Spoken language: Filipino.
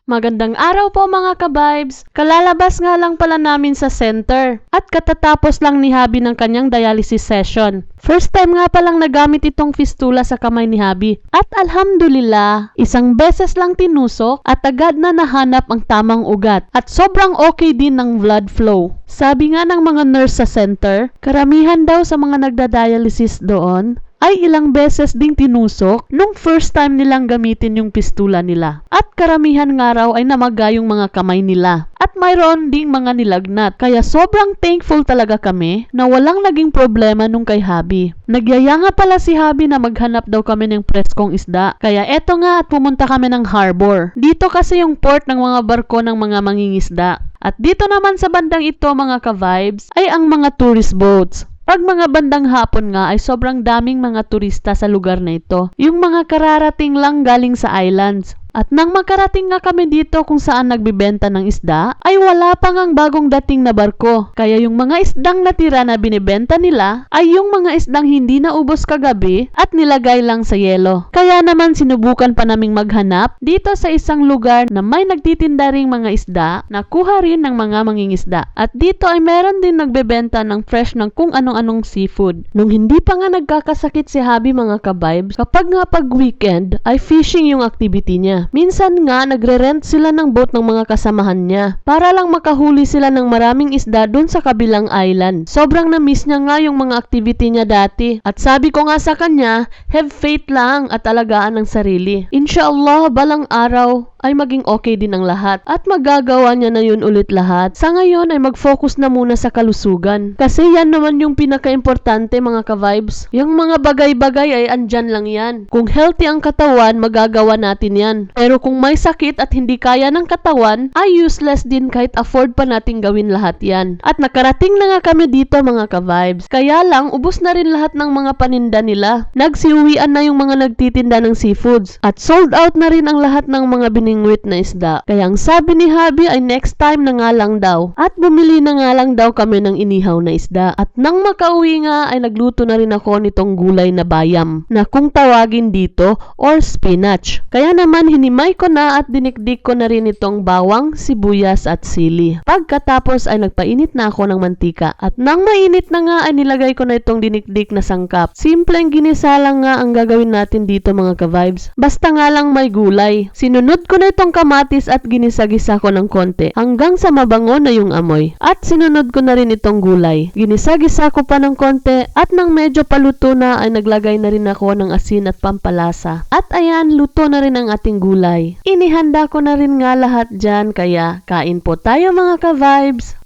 Magandang araw po mga ka-vibes! Kalalabas nga lang pala namin sa center at katatapos lang ni Habi ng kanyang dialysis session. First time nga palang nagamit itong fistula sa kamay ni Habi at alhamdulillah, isang beses lang tinusok at agad na nahanap ang tamang ugat at sobrang okay din ng blood flow. Sabi nga ng mga nurse sa center, karamihan daw sa mga nagda-dialysis doon ay ilang beses ding tinusok nung first time nilang gamitin yung pistula nila. At karamihan nga raw ay namaga yung mga kamay nila. At mayroon ding mga nilagnat. Kaya sobrang thankful talaga kami na walang naging problema nung kay Habi. Nagyaya nga pala si Habi na maghanap daw kami ng preskong isda. Kaya eto nga at pumunta kami ng harbor. Dito kasi yung port ng mga barko ng mga mangingisda. At dito naman sa bandang ito mga ka-vibes ay ang mga tourist boats. Pag mga bandang hapon nga ay sobrang daming mga turista sa lugar na ito. Yung mga kararating lang galing sa islands. At nang makarating nga kami dito kung saan nagbibenta ng isda, ay wala pa ngang bagong dating na barko. Kaya yung mga isdang natira na binibenta nila, ay yung mga isdang hindi naubos kagabi at nilagay lang sa yelo. Kaya naman sinubukan pa naming maghanap dito sa isang lugar na may nagtitinda ring mga isda na kuha rin ng mga mangingisda. At dito ay meron din nagbebenta ng fresh ng kung anong-anong seafood. Nung hindi pa nga nagkakasakit si Habi mga ka-vibes, kapag nga pag weekend ay fishing yung activity niya. Minsan nga, nagre-rent sila ng boat ng mga kasamahan niya para lang makahuli sila ng maraming isda dun sa kabilang island. Sobrang na-miss niya nga yung mga activity niya dati. At sabi ko nga sa kanya, have faith lang at alagaan ng sarili. Inshallah, balang araw ay maging okay din ang lahat at magagawa niya na yun ulit lahat. Sa ngayon ay mag-focus na muna sa kalusugan. Kasi yan naman yung pinaka-importante mga ka-vibes. Yung mga bagay-bagay ay andyan lang yan. Kung healthy ang katawan, magagawa natin yan. Pero kung may sakit at hindi kaya ng katawan, ay useless din kahit afford pa nating gawin lahat yan. At nakarating na nga kami dito mga ka-vibes. Kaya lang, ubos na rin lahat ng mga paninda nila. Nagsiuwian na yung mga nagtitinda ng seafoods. At sold out na rin ang lahat ng mga biningwit na isda. Kaya ang sabi ni Habi ay next time na nga lang daw. At bumili na nga lang daw kami ng inihaw na isda. At nang makauwi nga ay nagluto na rin ako nitong gulay na bayam na kung tawagin dito or spinach. Kaya naman hinimay ko na at dinikdik ko na rin itong bawang, sibuyas at sili. Pagkatapos ay nagpainit na ako ng mantika. At nang mainit na nga ay nilagay ko na itong dinikdik na sangkap. Simpleng ginisa lang nga ang gagawin natin dito mga ka-vibes. Basta nga lang may gulay. Sinunod ko na itong kamatis at ginisa-gisa ko ng konti hanggang sa mabango na yung amoy. At sinunod ko na rin itong gulay. Ginisa-gisa ko pa ng konti at nang medyo paluto na ay naglagay na rin ako ng asin at pampalasa. At ayan, luto na rin ang ating gulay. Inihanda ko na rin nga lahat dyan kaya kain po tayo mga ka-vibes.